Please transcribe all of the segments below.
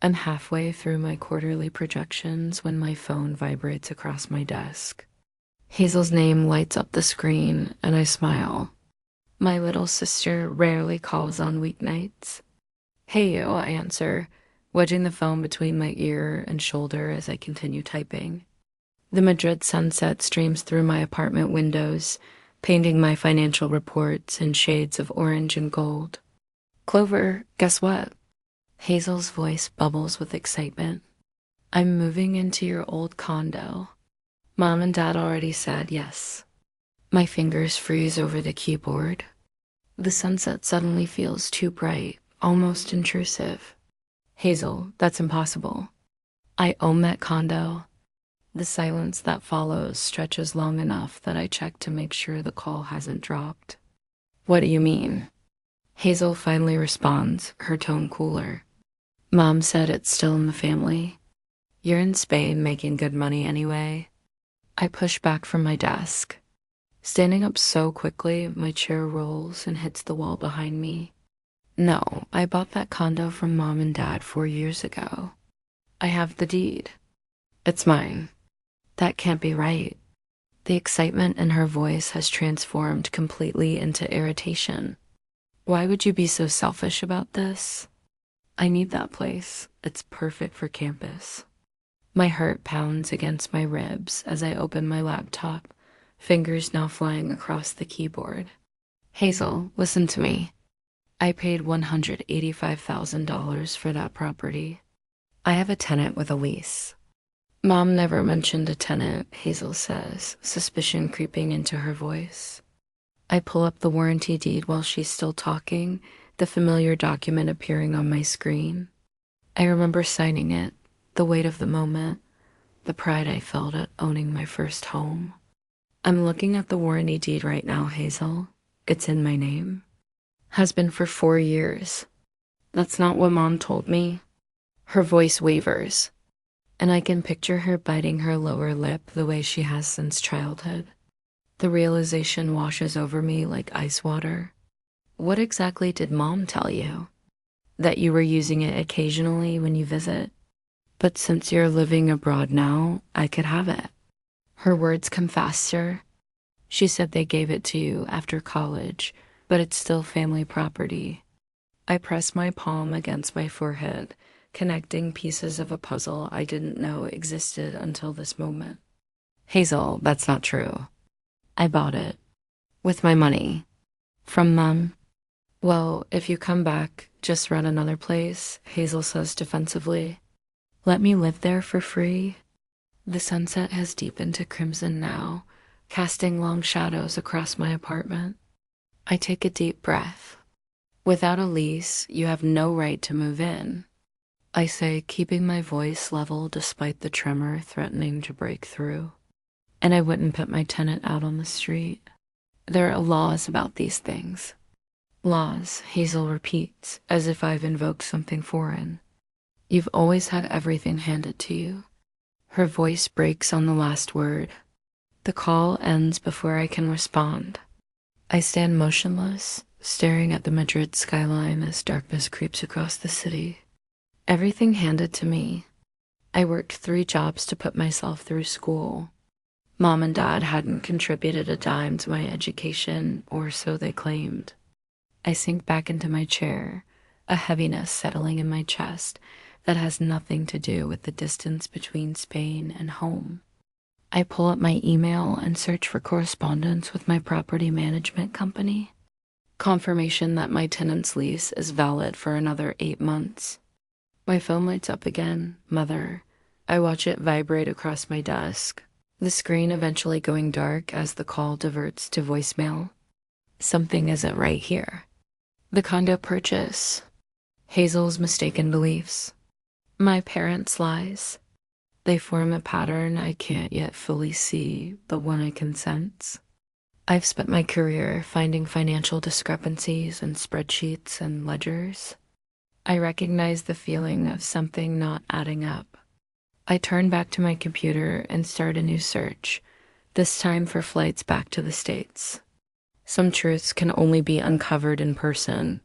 I'm halfway through my quarterly projections when my phone vibrates across my desk. Hazel's name lights up the screen, and I smile. My little sister rarely calls on weeknights. "Hey you," I answer, wedging the phone between my ear and shoulder as I continue typing. The Madrid sunset streams through my apartment windows, painting my financial reports in shades of orange and gold. "Clover, guess what?" Hazel's voice bubbles with excitement. "I'm moving into your old condo. Mom and Dad already said yes." My fingers freeze over the keyboard. The sunset suddenly feels too bright, almost intrusive. "Hazel, that's impossible. I own that condo." The silence that follows stretches long enough that I check to make sure the call hasn't dropped. "What do you mean?" Hazel finally responds, her tone cooler. "Mom said it's still in the family. You're in Spain making good money anyway." I push back from my desk. Standing up so quickly, my chair rolls and hits the wall behind me. "No, I bought that condo from Mom and Dad 4 years ago. I have the deed. It's mine." "That can't be right." The excitement in her voice has transformed completely into irritation. "Why would you be so selfish about this?" "I need that place. It's perfect for campus." My heart pounds against my ribs as I open my laptop, fingers now flying across the keyboard. "Hazel, listen to me. I paid $185,000 for that property. I have a tenant with a lease." "Mom never mentioned a tenant," Hazel says, suspicion creeping into her voice. I pull up the warranty deed while she's still talking, the familiar document appearing on my screen. I remember signing it, the weight of the moment, the pride I felt at owning my first home. "I'm looking at the warranty deed right now, Hazel. It's in my name. Has been for 4 years. That's not what Mom told me." Her voice wavers, and I can picture her biting her lower lip the way she has since childhood. The realization washes over me like ice water. "What exactly did Mom tell you?" "That you were using it occasionally when you visit. But since you're living abroad now, I could have it." Her words come faster. "She said they gave it to you after college, but it's still family property." I press my palm against my forehead, connecting pieces of a puzzle I didn't know existed until this moment. "Hazel, that's not true." "I bought it. With my money. From Mom." "Well, if you come back, just rent another place," Hazel says defensively. "Let me live there for free." The sunset has deepened to crimson now, casting long shadows across my apartment. I take a deep breath. "Without a lease, you have no right to move in," I say, keeping my voice level despite the tremor threatening to break through. "And I wouldn't put my tenant out on the street. There are laws about these things." "Laws," Hazel repeats, as if I've invoked something foreign. "You've always had everything handed to you." Her voice breaks on the last word. The call ends before I can respond. I stand motionless, staring at the Madrid skyline as darkness creeps across the city. Everything handed to me. I worked 3 jobs to put myself through school. Mom and Dad hadn't contributed a dime to my education, or so they claimed. I sink back into my chair, a heaviness settling in my chest that has nothing to do with the distance between Spain and home. I pull up my email and search for correspondence with my property management company. Confirmation that my tenant's lease is valid for another 8 months. My phone lights up again, Mother. I watch it vibrate across my desk, the screen eventually going dark as the call diverts to voicemail. Something isn't right here. The condo purchase. Hazel's mistaken beliefs. My parents' lies. They form a pattern I can't yet fully see, but one I can sense. I've spent my career finding financial discrepancies in spreadsheets and ledgers. I recognize the feeling of something not adding up. I turn back to my computer and start a new search, this time for flights back to the States. Some truths can only be uncovered in person.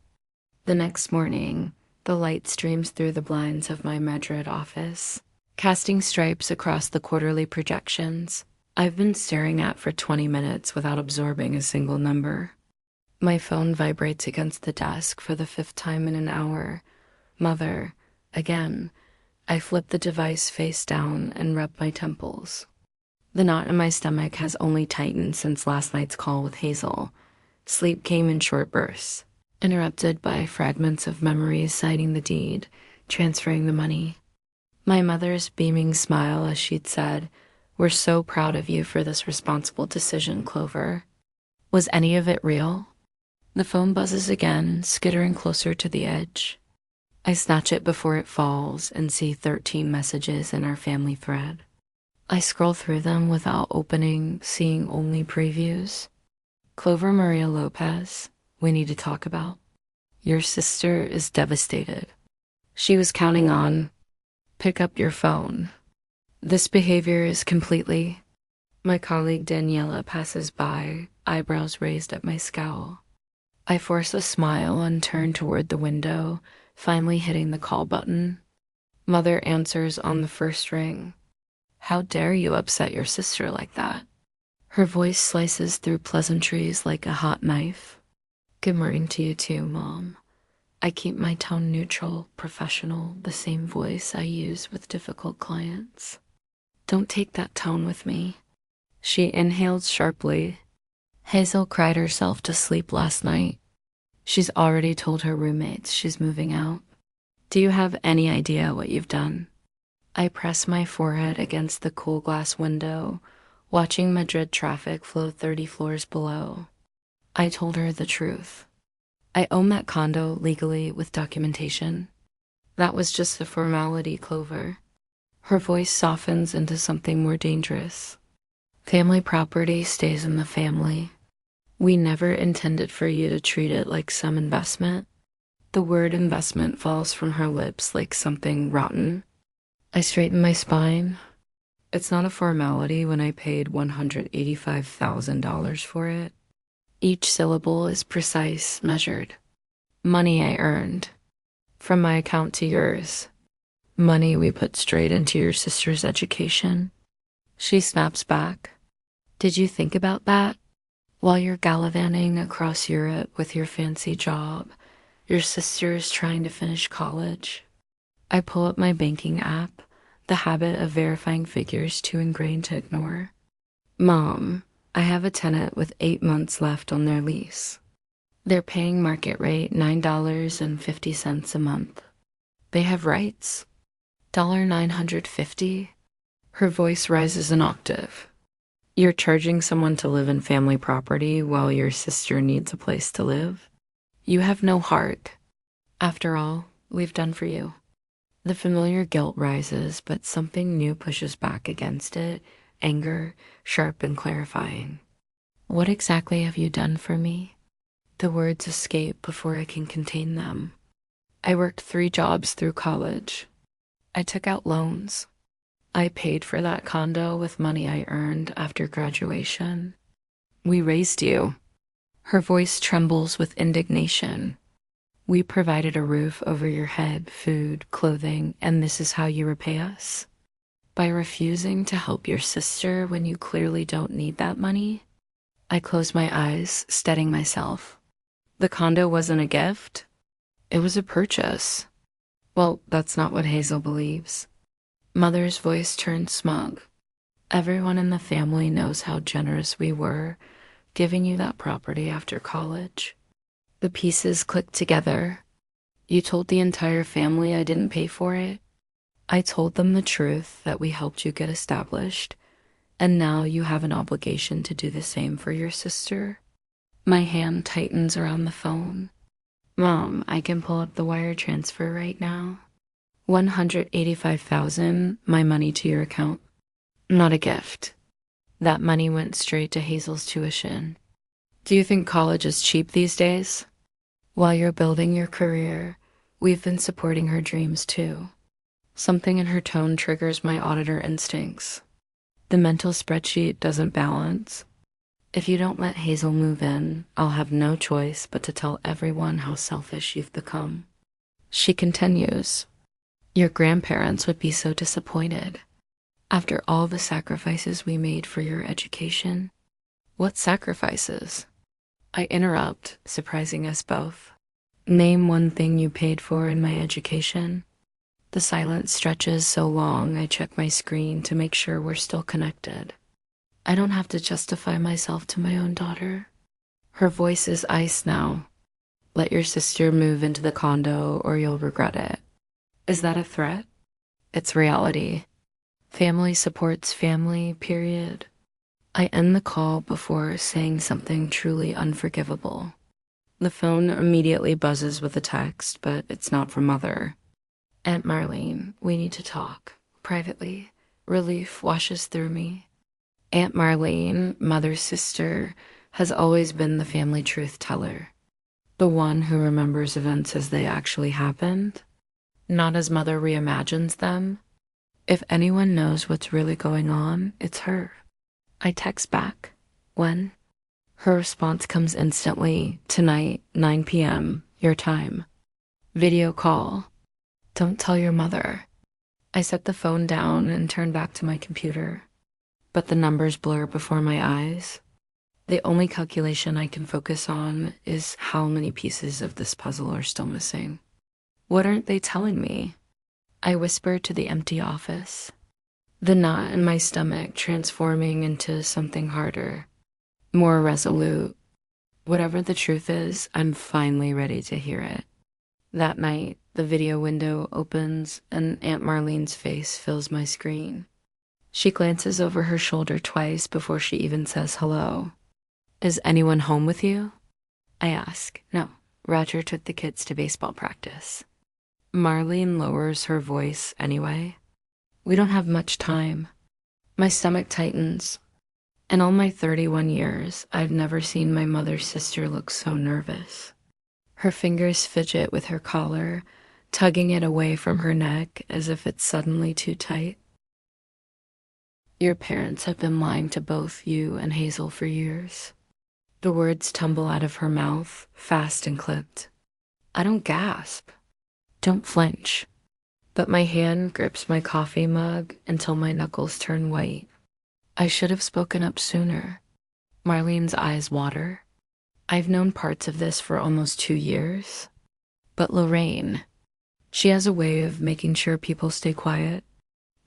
The next morning, The light streams through the blinds of my Madrid office, casting stripes across the quarterly projections I've been staring at for 20 minutes without absorbing a single number. My phone vibrates against the desk for the 5th time in an hour. Mother, again. I flip the device face down and rub my temples. The knot in my stomach has only tightened since last night's call with Hazel. Sleep came in short bursts, interrupted by fragments of memories citing the deed, transferring the money. My mother's beaming smile as she'd said, "We're so proud of you for this responsible decision, Clover." Was any of it real? The phone buzzes again, skittering closer to the edge. I snatch it before it falls and see 13 messages in our family thread. I scroll through them without opening, seeing only previews. Clover Maria Lopez, we need to talk about. Your sister is devastated. She was counting on. Pick up your phone. This behavior is completely. My colleague Daniela passes by, eyebrows raised at my scowl. I force a smile and turn toward the window, finally hitting the call button. Mother answers on the first ring. How dare you upset your sister like that? Her voice slices through pleasantries like a hot knife. Good morning to you too, Mom. I keep my tone neutral, professional, the same voice I use with difficult clients. Don't take that tone with me. She inhaled sharply. Hazel cried herself to sleep last night. She's already told her roommates she's moving out. Do you have any idea what you've done? I press my forehead against the cool glass window, watching Madrid traffic flow 30 floors below. I told her the truth. I own that condo legally with documentation. That was just a formality, Clover. Her voice softens into something more dangerous. Family property stays in the family. We never intended for you to treat it like some investment. The word investment falls from her lips like something rotten. I straighten my spine. It's not a formality when I paid $185,000 for it. Each syllable is precise, measured. Money I earned. From my account to yours. Money we put straight into your sister's education. She snaps back. Did you think about that? While you're gallivanting across Europe with your fancy job, your sister is trying to finish college. I pull up my banking app, the habit of verifying figures too ingrained to ignore. Mom, I have a tenant with 8 months left on their lease. They're paying market rate $9.50 a month. They have rights. $950? Her voice rises an octave. You're charging someone to live in family property while your sister needs a place to live? You have no heart. After all, we've done for you. The familiar guilt rises, but something new pushes back against it, anger, sharp and clarifying. What exactly have you done for me? The words escape before I can contain them. I worked 3 jobs through college. I took out loans. I paid for that condo with money I earned after graduation. We raised you. Her voice trembles with indignation. We provided a roof over your head, food, clothing, and this is how you repay us? By refusing to help your sister when you clearly don't need that money? I close my eyes, steadying myself. The condo wasn't a gift. It was a purchase. Well, that's not what Hazel believes. Mother's voice turned smug. Everyone in the family knows how generous we were, giving you that property after college. The pieces clicked together. You told the entire family I didn't pay for it. I told them the truth, that we helped you get established, and now you have an obligation to do the same for your sister. My hand tightens around the phone. Mom, I can pull up the wire transfer right now. $185,000, my money to your account. Not a gift. That money went straight to Hazel's tuition. Do you think college is cheap these days? While you're building your career, we've been supporting her dreams too. Something in her tone triggers my auditor instincts. The mental spreadsheet doesn't balance. If you don't let Hazel move in, I'll have no choice but to tell everyone how selfish you've become. She continues, "Your grandparents would be so disappointed. After all the sacrifices we made for your education." What sacrifices? I interrupt, surprising us both. Name one thing you paid for in my education. The silence stretches so long, I check my screen to make sure we're still connected. I don't have to justify myself to my own daughter. Her voice is ice now. Let your sister move into the condo or you'll regret it. Is that a threat? It's reality. Family supports family, period. I end the call before saying something truly unforgivable. The phone immediately buzzes with a text, but it's not from Mother. "Aunt Marlene, we need to talk. Privately." Relief washes through me. Aunt Marlene, Mother's sister, has always been the family truth teller. The one who remembers events as they actually happened, not as Mother reimagines them. If anyone knows what's really going on, it's her. I text back. "When?" Her response comes instantly. "Tonight, 9 p.m., your time. Video call. Don't tell your mother." I set the phone down and turn back to my computer, but the numbers blur before my eyes. The only calculation I can focus on is how many pieces of this puzzle are still missing. What aren't they telling me? I whisper to the empty office, the knot in my stomach transforming into something harder, more resolute. Whatever the truth is, I'm finally ready to hear it. That night, the video window opens and Aunt Marlene's face fills my screen. She glances over her shoulder twice before she even says hello. "Is anyone home with you?" I ask. "No, Roger took the kids to baseball practice." Marlene lowers her voice anyway. "We don't have much time." My stomach tightens. In all my 31 years, I've never seen my mother's sister look so nervous. Her fingers fidget with her collar, tugging it away from her neck as if it's suddenly too tight. "Your parents have been lying to both you and Hazel for years." The words tumble out of her mouth, fast and clipped. I don't gasp. Don't flinch. But my hand grips my coffee mug until my knuckles turn white. I should have spoken up sooner. Marlene's eyes water. I've known parts of this for almost 2 years. But Lorraine, she has a way of making sure people stay quiet.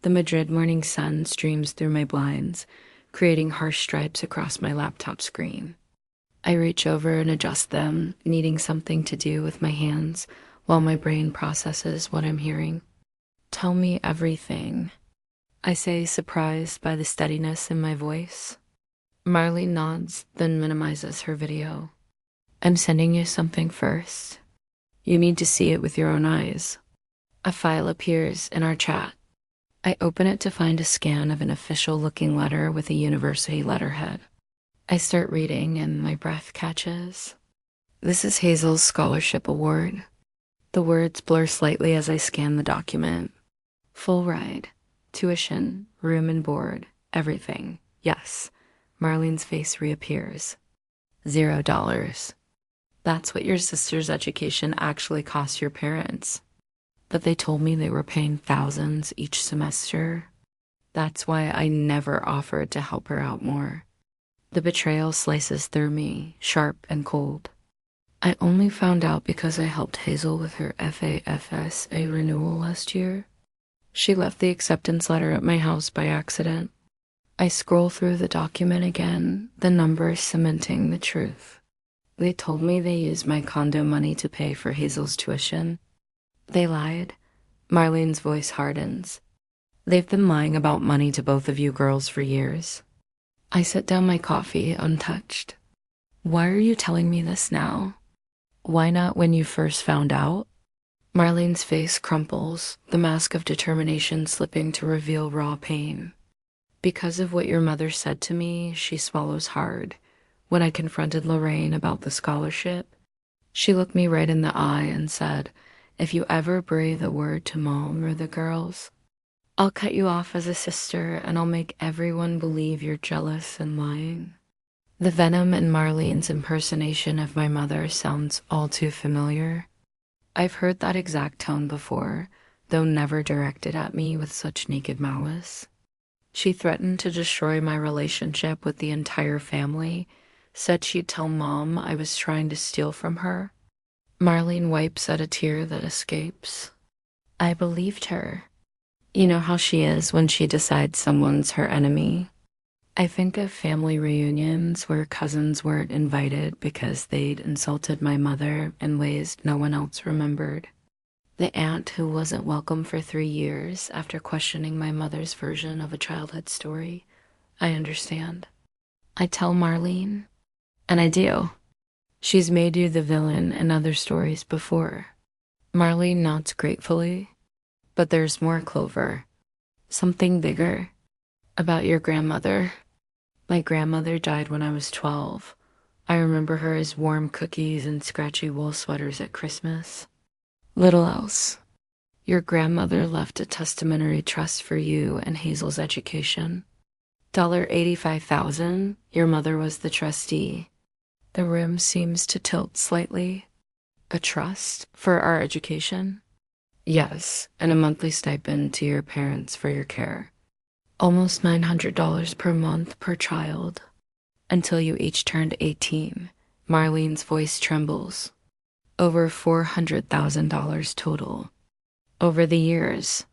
The Madrid morning sun streams through my blinds, creating harsh stripes across my laptop screen. I reach over and adjust them, needing something to do with my hands while my brain processes what I'm hearing. "Tell me everything," I say, surprised by the steadiness in my voice. Marlene nods, then minimizes her video. "I'm sending you something first. You need to see it with your own eyes." A file appears in our chat. I open it to find a scan of an official-looking letter with a university letterhead. I start reading and my breath catches. This is Hazel's scholarship award. The words blur slightly as I scan the document. Full ride, tuition, room and board, everything. Yes. Marlene's face reappears. $0. That's what your sister's education actually cost your parents. But they told me they were paying thousands each semester. That's why I never offered to help her out more. The betrayal slices through me, sharp and cold. I only found out because I helped Hazel with her FAFSA renewal last year. She left the acceptance letter at my house by accident. I scroll through the document again, the numbers cementing the truth. They told me they used my condo money to pay for Hazel's tuition. They lied. Marlene's voice hardens. They've been lying about money to both of you girls for years. I set down my coffee, untouched. Why are you telling me this now? Why not when you first found out? Marlene's face crumples, the mask of determination slipping to reveal raw pain. Because of what your mother said to me, she swallows hard. When I confronted Lorraine about the scholarship, she looked me right in the eye and said, "If you ever breathe a word to Mom or the girls, I'll cut you off as a sister and I'll make everyone believe you're jealous and lying." The venom in Marlene's impersonation of my mother sounds all too familiar. I've heard that exact tone before, though never directed at me with such naked malice. She threatened to destroy my relationship with the entire family, said she'd tell Mom I was trying to steal from her. Marlene wipes at a tear that escapes. I believed her. You know how she is when she decides someone's her enemy. I think of family reunions where cousins weren't invited because they'd insulted my mother in ways no one else remembered. The aunt who wasn't welcome for 3 years after questioning my mother's version of a childhood story. I understand. I tell Marlene, and I do. She's made you the villain in other stories before. Marlene nods gratefully, but there's more, Clover. Something bigger. About your grandmother. My grandmother died when I was 12. I remember her as warm cookies and scratchy wool sweaters at Christmas. Little else. Your grandmother left a testamentary trust for you and Hazel's education. $85,000, your mother was the trustee. The room seems to tilt slightly. A trust for our education? Yes, and a monthly stipend to your parents for your care. Almost $900 per month per child. Until you each turned 18. Marlene's voice trembles. Over $400,000 total. Over the years.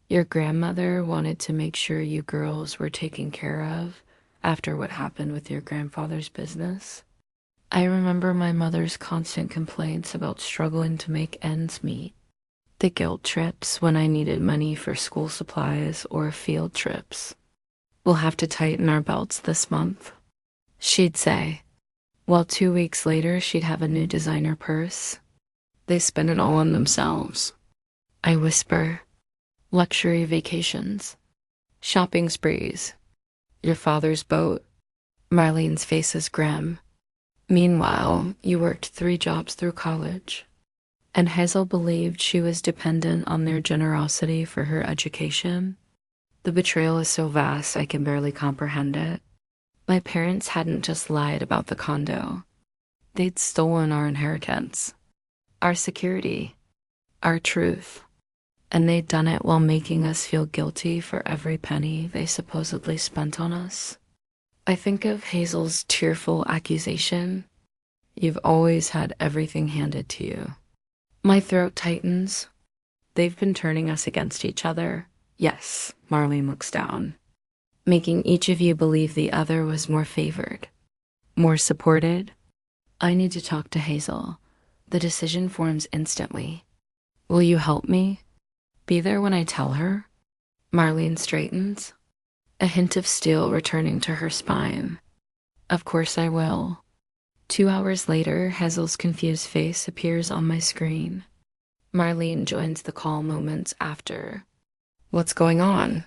Your grandmother wanted to make sure you girls were taken care of after what happened with your grandfather's business. I remember my mother's constant complaints about struggling to make ends meet. The guilt trips when I needed money for school supplies or field trips. We'll have to tighten our belts this month, she'd say. While 2 weeks later she'd have a new designer purse. They spend it all on themselves. I whisper, luxury vacations, shopping sprees, your father's boat. Marlene's face is grim. Meanwhile, you worked 3 jobs through college. And Hazel believed she was dependent on their generosity for her education. The betrayal is so vast I can barely comprehend it. My parents hadn't just lied about the condo. They'd stolen our inheritance, our security, our truth. And they'd done it while making us feel guilty for every penny they supposedly spent on us. I think of Hazel's tearful accusation. You've always had everything handed to you. My throat tightens. They've been turning us against each other. Yes, Marlene looks down. Making each of you believe the other was more favored, more supported. I need to talk to Hazel. The decision forms instantly. Will you help me? Be there when I tell her? Marlene straightens, a hint of steel returning to her spine. Of course I will. 2 hours later, Hazel's confused face appears on my screen. Marlene joins the call moments after. What's going on?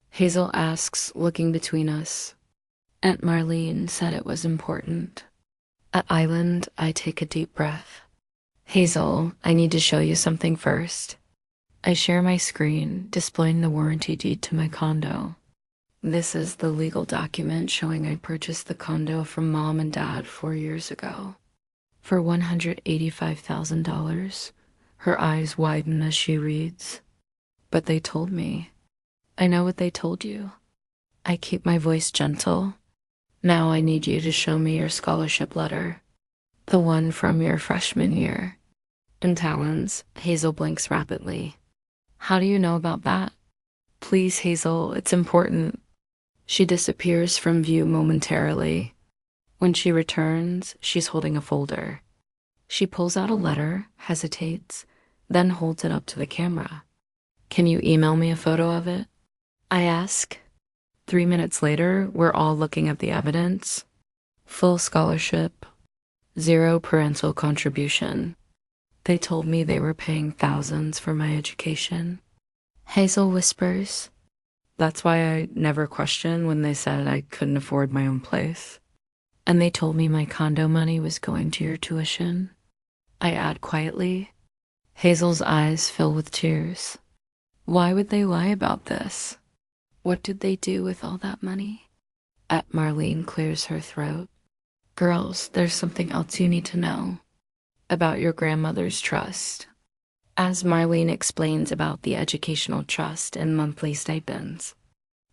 Hazel asks, looking between us. Aunt Marlene said it was important. At Island, I take a deep breath. Hazel, I need to show you something first. I share my screen, displaying the warranty deed to my condo. This is the legal document showing I purchased the condo from Mom and Dad 4 years ago. For $185,000. Her eyes widen as she reads. But they told me. I know what they told you. I keep my voice gentle. Now I need you to show me your scholarship letter. The one from your freshman year. In Talons, Hazel blinks rapidly. How do you know about that? Please, Hazel, it's important. She disappears from view momentarily. When she returns, she's holding a folder. She pulls out a letter, hesitates, then holds it up to the camera. Can you email me a photo of it? I ask. 3 minutes later, we're all looking at the evidence. Full scholarship. 0 parental contribution. They told me they were paying thousands for my education. Hazel whispers. That's why I never questioned when they said I couldn't afford my own place. And they told me my condo money was going to your tuition. I add quietly. Hazel's eyes fill with tears. Why would they lie about this? What did they do with all that money? Aunt Marlene clears her throat. Girls, there's something else you need to know. About your grandmother's trust. as Marlene explains about the educational trust and monthly stipends.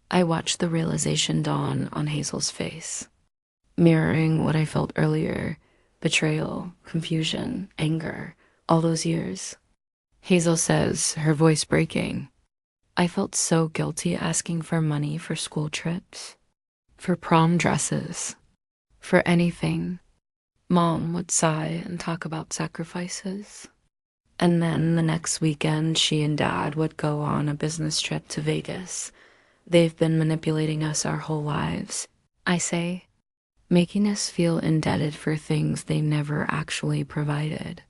I watch the realization dawn on Hazel's face, mirroring what I felt earlier: betrayal, confusion, anger, all those years. Hazel says, her voice breaking, "I felt so guilty asking for money for school trips, for prom dresses, for anything." Mom would sigh and talk about sacrifices. And then the next weekend, she and Dad would go on a business trip to Vegas. "They've been manipulating us our whole lives," I say, making us feel indebted for things they never actually provided,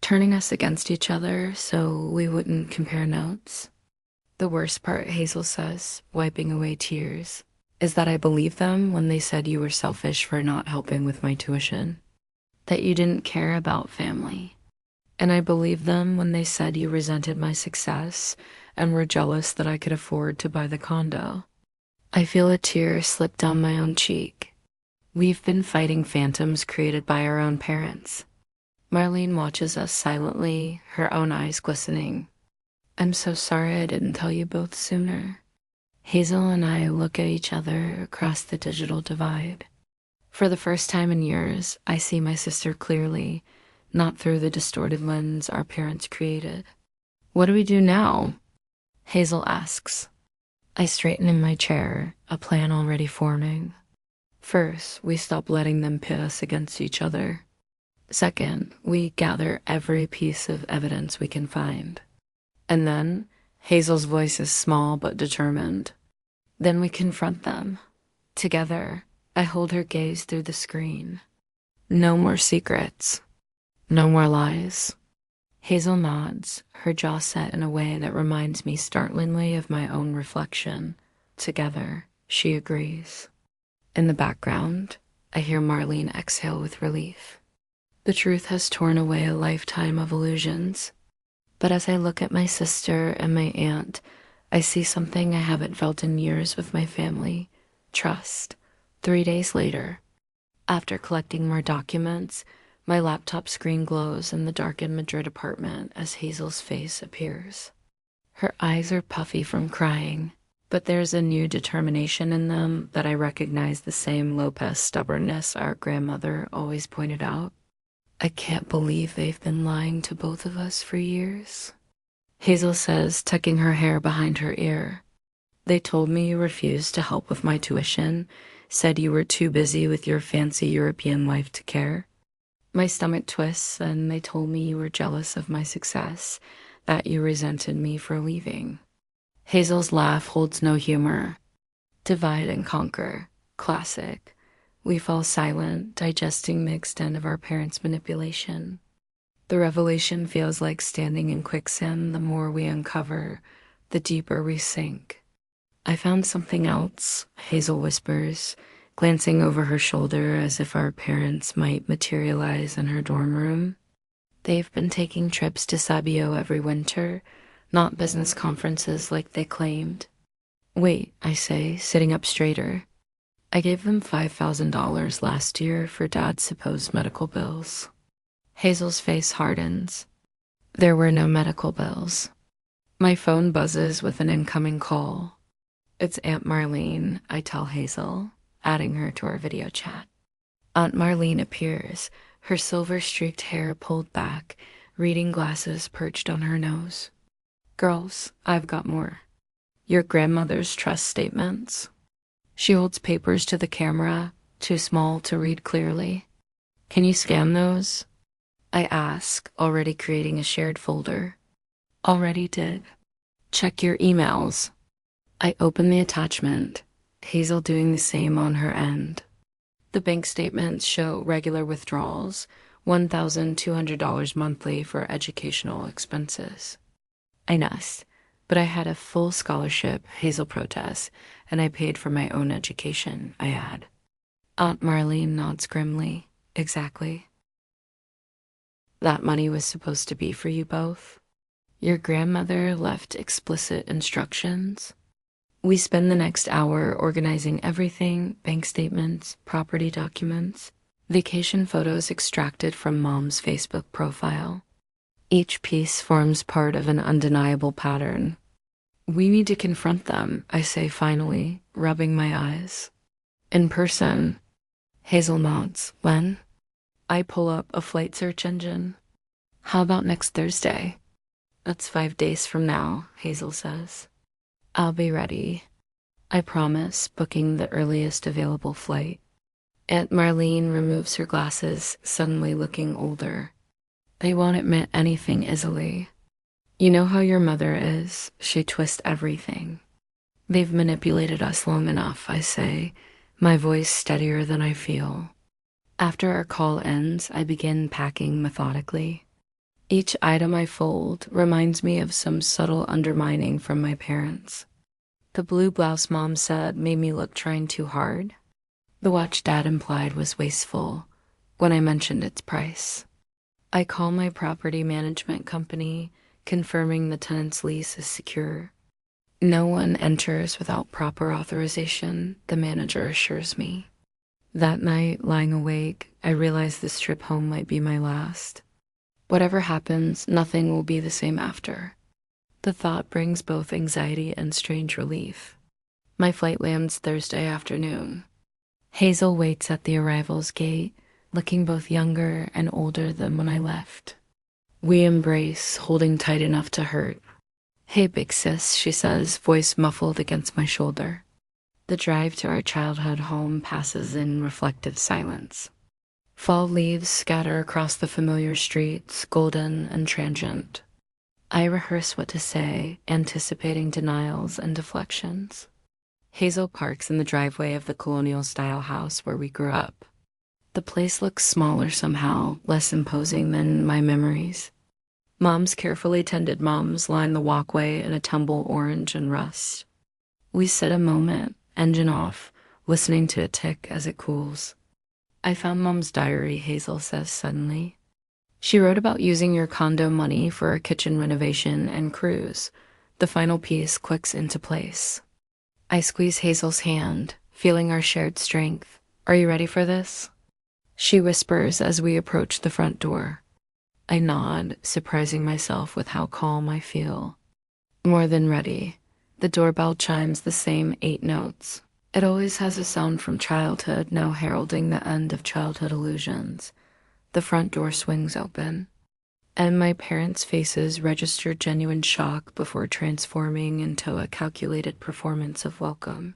turning us against each other so we wouldn't compare notes. The worst part, Hazel says, wiping away tears, is that I believed them when they said you were selfish for not helping with my tuition, that you didn't care about family. And I believed them when they said you resented my success and were jealous that I could afford to buy the condo. I feel a tear slip down my own cheek. We've been fighting phantoms created by our own parents. Marlene watches us silently, her own eyes glistening. "I'm so sorry I didn't tell you both sooner." Hazel and I look at each other across the digital divide. For the first time in years, I see my sister clearly, not through the distorted lens our parents created. "What do we do now?" Hazel asks. I straighten in my chair, a plan already forming. First, we stop letting them pit us against each other. Second, we gather every piece of evidence we can find. And then, Hazel's voice is small but determined. Then we confront them. Together, I hold her gaze through the screen. No more secrets. No more lies. Hazel nods, her jaw set in a way that reminds me startlingly of my own reflection. Together, she agrees. In the background, I hear Marlene exhale with relief. The truth has torn away a lifetime of illusions. But as I look at my sister and my aunt, I see something I haven't felt in years with my family: trust. 3 days later, after collecting more documents, my laptop screen glows in the darkened Madrid apartment as Hazel's face appears. Her eyes are puffy from crying, but there's a new determination in them that I recognize, the same Lopez stubbornness our grandmother always pointed out. "I can't believe they've been lying to both of us for years," Hazel says, tucking her hair behind her ear. "They told me you refused to help with my tuition, said you were too busy with your fancy European life to care. My stomach twists, and they told me you were jealous of my success, that you resented me for leaving." Hazel's laugh holds no humor. Divide and conquer. Classic. We fall silent, digesting the extent of our parents' manipulation. The revelation feels like standing in quicksand. The more we uncover, the deeper we sink. "I found something else," Hazel whispers, glancing over her shoulder as if our parents might materialize in her dorm room. "They've been taking trips to Sabio every winter, not business conferences like they claimed." "Wait," I say, sitting up straighter. "I gave them $5,000 last year for Dad's supposed medical bills." Hazel's face hardens. There were no medical bills. My phone buzzes with an incoming call. It's Aunt Marlene, I tell Hazel, adding her to our video chat. Aunt Marlene appears, her silver-streaked hair pulled back, reading glasses perched on her nose. "Girls, I've got more. Your grandmother's trust statements." She holds papers to the camera, too small to read clearly. "Can you scan those?" I ask, already creating a shared folder. "Already did." "Check your emails." I open the attachment, Hazel doing the same on her end. The bank statements show regular withdrawals, $1,200 monthly for educational expenses. I nest, but I had a full scholarship, Hazel protests, and I paid for my own education, I add. Aunt Marlene nods grimly. "Exactly." "That money was supposed to be for you both. Your grandmother left explicit instructions." We spend the next hour organizing everything: bank statements, property documents, vacation photos extracted from Mom's Facebook profile. Each piece forms part of an undeniable pattern. We need to confront them, I say finally, rubbing my eyes. In person. Hazel nods. When? I pull up a flight search engine. How about next Thursday? That's 5 days from now, Hazel says. I'll be ready. I promise, booking the earliest available flight. Aunt Marlene removes her glasses, suddenly looking older. They won't admit anything easily. You know how your mother is. She twists everything. They've manipulated us long enough, I say, my voice steadier than I feel. After our call ends, I begin packing methodically. Each item I fold reminds me of some subtle undermining from my parents. The blue blouse Mom said made me look trying too hard. The watch Dad implied was wasteful when I mentioned its price. I call my property management company, confirming the tenant's lease is secure. No one enters without proper authorization, the manager assures me. That night, lying awake, I realize this trip home might be my last. Whatever happens, nothing will be the same after. The thought brings both anxiety and strange relief. My flight lands Thursday afternoon. Hazel waits at the arrivals gate, looking both younger and older than when I left. We embrace, holding tight enough to hurt. Hey, big sis, she says, voice muffled against my shoulder. The drive to our childhood home passes in reflective silence. Fall leaves scatter across the familiar streets, golden and transient. I rehearse what to say, anticipating denials and deflections. Hazel parks in the driveway of the colonial-style house where we grew up. The place looks smaller somehow, less imposing than my memories. Mom's carefully tended mums line the walkway in a tumble orange and rust. We sit a moment, engine off, listening to it tick as it cools. I found Mom's diary, Hazel says suddenly. She wrote about using your condo money for a kitchen renovation and cruise. The final piece clicks into place. I squeeze Hazel's hand, feeling our shared strength. Are you ready for this? She whispers as we approach the front door. I nod, surprising myself with how calm I feel. More than ready. The doorbell chimes the same 8 notes. It always has a sound from childhood, now heralding the end of childhood illusions. The front door swings open, and my parents' faces register genuine shock before transforming into a calculated performance of welcome.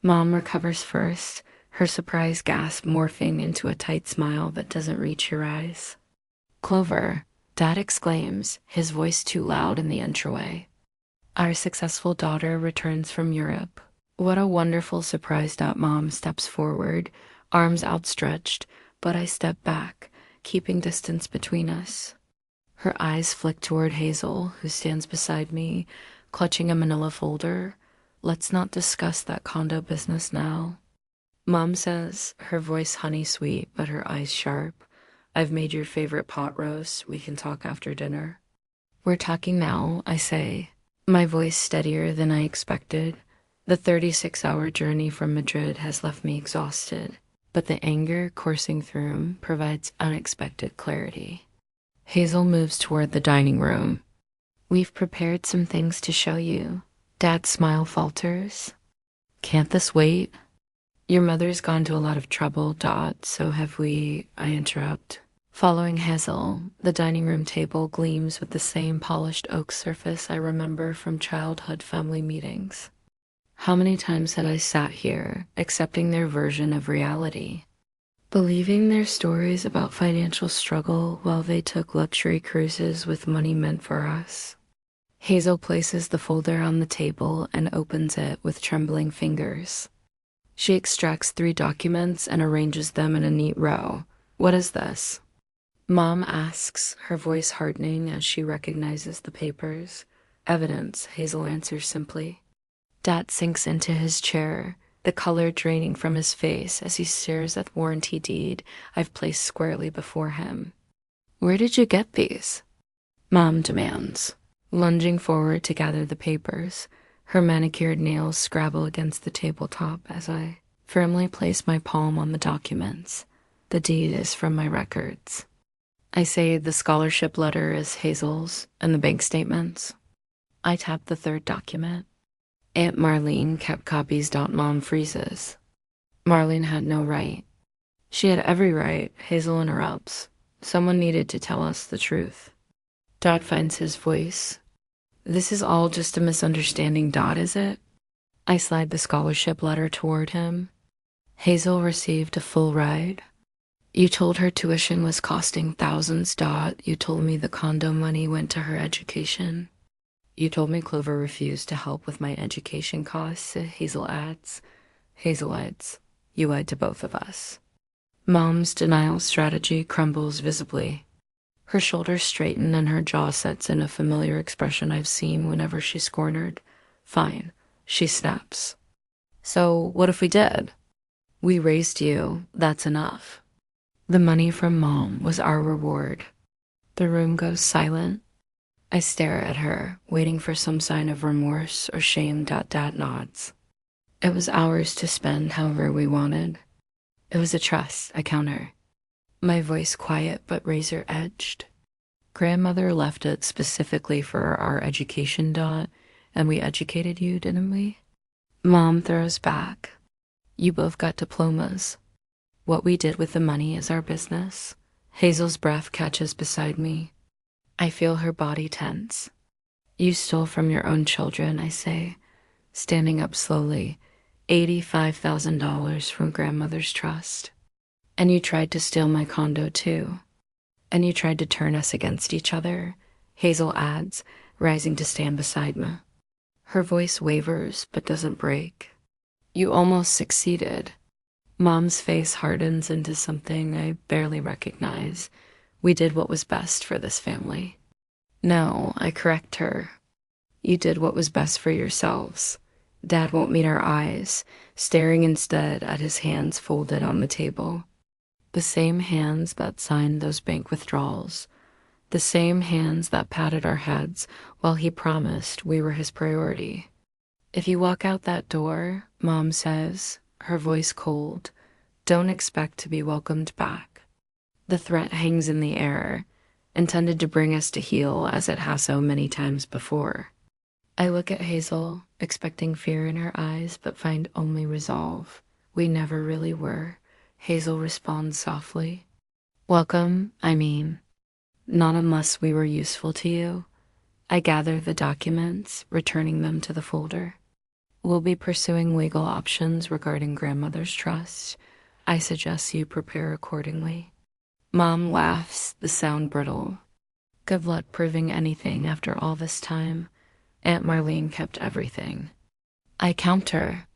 Mom recovers first, her surprised gasp morphing into a tight smile that doesn't reach your eyes. Clover, Dad exclaims, his voice too loud in the entryway. Our successful daughter returns from Europe. What a wonderful surprise. Mom steps forward, arms outstretched, but I step back, keeping distance between us. Her eyes flick toward Hazel, who stands beside me, clutching a manila folder. Let's not discuss that condo business now. Mom says, her voice honey-sweet, but her eyes sharp. I've made your favorite pot roast. We can talk after dinner. We're talking now, I say, my voice steadier than I expected. The 36-hour journey from Madrid has left me exhausted, but the anger coursing through provides unexpected clarity. Hazel moves toward the dining room. We've prepared some things to show you. Dad's smile falters. Can't this wait? Your mother's gone to a lot of trouble, Dot, so have we, I interrupt. Following Hazel, the dining room table gleams with the same polished oak surface I remember from childhood family meetings. How many times had I sat here, accepting their version of reality, believing their stories about financial struggle while they took luxury cruises with money meant for us? Hazel places the folder on the table and opens it with trembling fingers. She extracts 3 documents and arranges them in a neat row. What is this? Mom asks, her voice hardening as she recognizes the papers. Evidence, Hazel answers simply. Dad sinks into his chair, the color draining from his face as he stares at the warranty deed I've placed squarely before him. Where did you get these? Mom demands, lunging forward to gather the papers. Her manicured nails scrabble against the tabletop as I firmly place my palm on the documents. The deed is from my records. I say the scholarship letter is Hazel's and the bank statements. I tap the third document. Aunt Marlene kept copies. Mom freezes. Marlene had no right. She had every right, Hazel interrupts. Someone needed to tell us the truth. Dot finds his voice. This is all just a misunderstanding, Dot, is it? I slide the scholarship letter toward him. Hazel received a full ride. You told her tuition was costing thousands, Dot. You told me the condo money went to her education. You told me Clover refused to help with my education costs, Hazel adds. Hazel adds, you lied to both of us. Mom's denial strategy crumbles visibly. Her shoulders straighten and her jaw sets in a familiar expression I've seen whenever she's cornered. Fine, she snaps. So what if we did? We raised you, that's enough. The money from Mom was our reward. The room goes silent. I stare at her, waiting for some sign of remorse or shame. Dad nods. It was ours to spend however we wanted. It was a trust, I counter. My voice quiet but razor-edged. Grandmother left it specifically for our education, Dot, and we educated you, didn't we? Mom throws back. You both got diplomas. What we did with the money is our business. Hazel's breath catches beside me. I feel her body tense. You stole from your own children, I say, standing up slowly, $85,000 from grandmother's trust. And you tried to steal my condo too. And you tried to turn us against each other, Hazel adds, rising to stand beside me. Her voice wavers but doesn't break. You almost succeeded. Mom's face hardens into something I barely recognize. We did what was best for this family. No, I correct her. You did what was best for yourselves. Dad won't meet our eyes, staring instead at his hands folded on the table. The same hands that signed those bank withdrawals. The same hands that patted our heads while he promised we were his priority. If you walk out that door, Mom says, her voice cold, don't expect to be welcomed back. The threat hangs in the air, intended to bring us to heel as it has so many times before. I look at Hazel, expecting fear in her eyes, but find only resolve. We never really were. Hazel responds softly. Welcome, I mean. Not unless we were useful to you. I gather the documents, returning them to the folder. We'll be pursuing legal options regarding grandmother's trust. I suggest you prepare accordingly. Mom laughs, the sound brittle. Good luck proving anything after all this time. Aunt Marlene kept everything. I counter.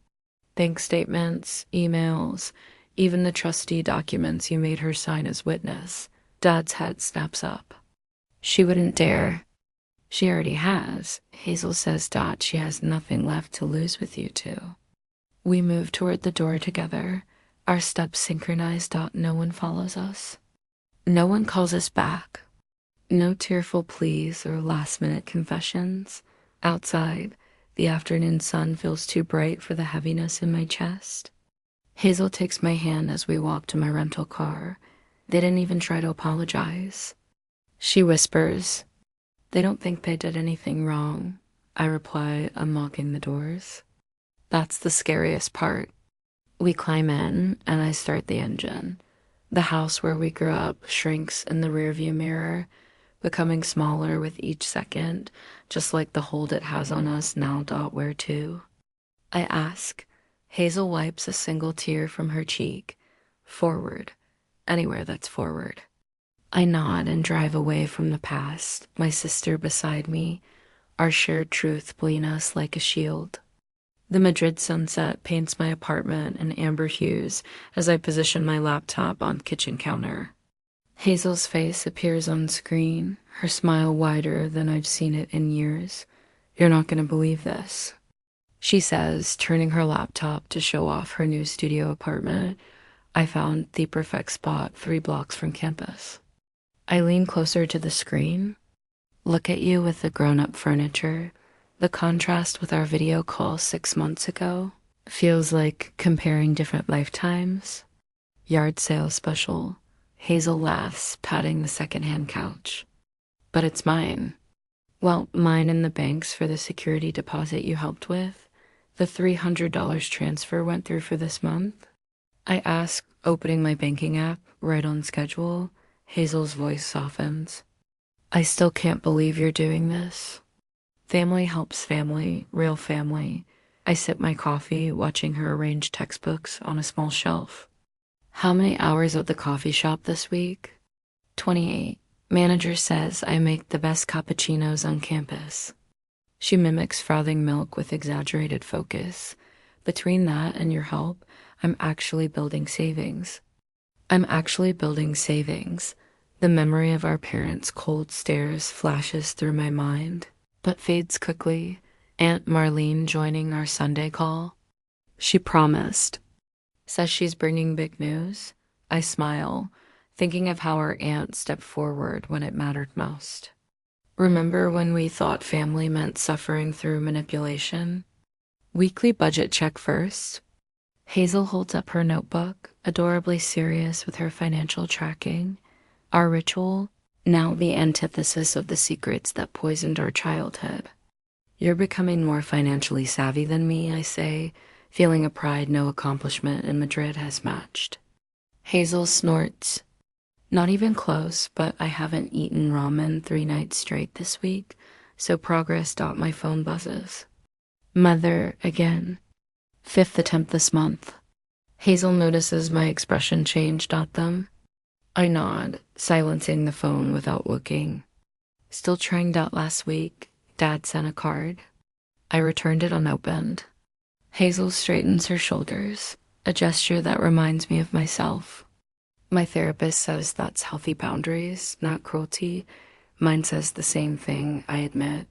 Bank statements, emails, even the trustee documents you made her sign as witness. Dad's head snaps up. She wouldn't dare. She already has. Hazel says, Dot, she has nothing left to lose with you two. We move toward the door together. Our steps synchronized. Dot, no one follows us. No one calls us back. No tearful pleas or last-minute confessions. Outside, the afternoon sun feels too bright for the heaviness in my chest. Hazel takes my hand as we walk to my rental car. They didn't even try to apologize. She whispers, they don't think they did anything wrong. I reply, unlocking the doors. That's the scariest part. We climb in, and I start the engine. The house where we grew up shrinks in the rearview mirror, becoming smaller with each second, just like the hold it has on us now. Where to? I ask. Hazel wipes a single tear from her cheek. Forward. Anywhere that's forward. I nod and drive away from the past, my sister beside me, our shared truth between us like a shield. The Madrid sunset paints my apartment in amber hues as I position my laptop on kitchen counter. Hazel's face appears on screen, her smile wider than I've seen it in years. You're not going to believe this, she says, turning her laptop to show off her new studio apartment. I found the perfect spot 3 blocks from campus. I lean closer to the screen, look at you with the grown-up furniture. The contrast with our video call 6 months ago feels like comparing different lifetimes. Yard sale special, Hazel laughs, patting the secondhand couch. But it's mine. Well, mine and the bank's for the security deposit you helped with. The $300 transfer went through for this month. I ask, opening my banking app, right on schedule. Hazel's voice softens. I still can't believe you're doing this. Family helps family, real family. I sip my coffee, watching her arrange textbooks on a small shelf. How many hours at the coffee shop this week? 28. Manager says I make the best cappuccinos on campus. She mimics frothing milk with exaggerated focus. Between that and your help, I'm actually building savings. The memory of our parents' cold stares flashes through my mind, but fades quickly. Aunt Marlene joining our Sunday call. She promised. Says she's bringing big news. I smile, thinking of how our aunt stepped forward when it mattered most. Remember when we thought family meant suffering through manipulation? Weekly budget check first. Hazel holds up her notebook, adorably serious with her financial tracking. Our ritual, now the antithesis of the secrets that poisoned our childhood. You're becoming more financially savvy than me, I say, feeling a pride no accomplishment in Madrid has matched. Hazel snorts. Not even close, but I haven't eaten ramen 3 nights straight this week, so progress. My phone buzzes. Mother, again. 5th attempt this month. Hazel notices my expression change. Them. I nod, silencing the phone without looking. Still trying. Last week, Dad sent a card. I returned it unopened. Hazel straightens her shoulders, a gesture that reminds me of myself. My therapist says that's healthy boundaries, not cruelty. Mine says the same thing, I admit.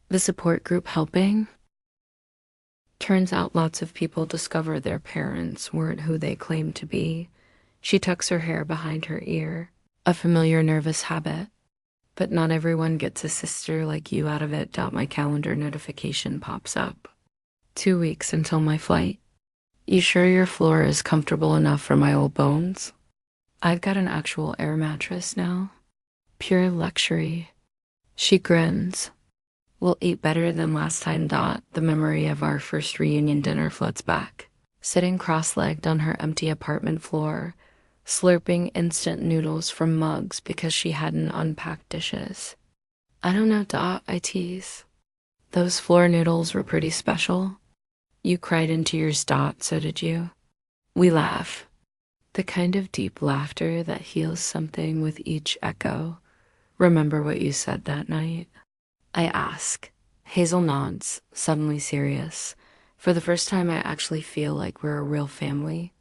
The support group helping? Turns out lots of people discover their parents weren't who they claimed to be. She tucks her hair behind her ear, a familiar nervous habit. But not everyone gets a sister like you out of it. My calendar notification pops up. 2 weeks until my flight. You sure your floor is comfortable enough for my old bones? I've got an actual air mattress now. Pure luxury. She grins. We'll eat better than last time. The memory of our first reunion dinner floods back. Sitting cross-legged on her empty apartment floor, slurping instant noodles from mugs because she hadn't unpacked dishes. I don't know, I tease. Those floor noodles were pretty special. You cried into yours, so did you? We laugh. The kind of deep laughter that heals something with each echo. Remember what you said that night? I ask. Hazel nods, suddenly serious. For the first time, I actually feel like we're a real family.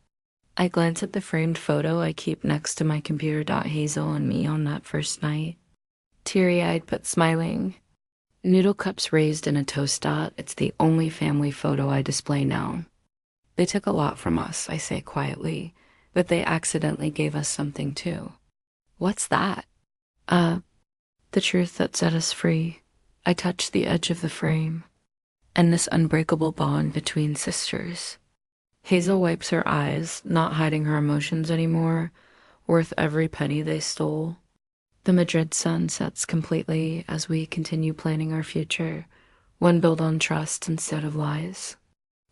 I glance at the framed photo I keep next to my computer. Hazel and me on that first night. Teary-eyed but smiling. Noodle cups raised in a toast. It's the only family photo I display now. They took a lot from us, I say quietly, but they accidentally gave us something too. What's that? The truth that set us free. I touch the edge of the frame. And this unbreakable bond between sisters. Hazel wipes her eyes, not hiding her emotions anymore, worth every penny they stole. The Madrid sun sets completely as we continue planning our future, one built on trust instead of lies,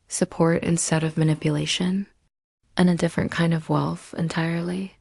support instead of manipulation, and a different kind of wealth entirely.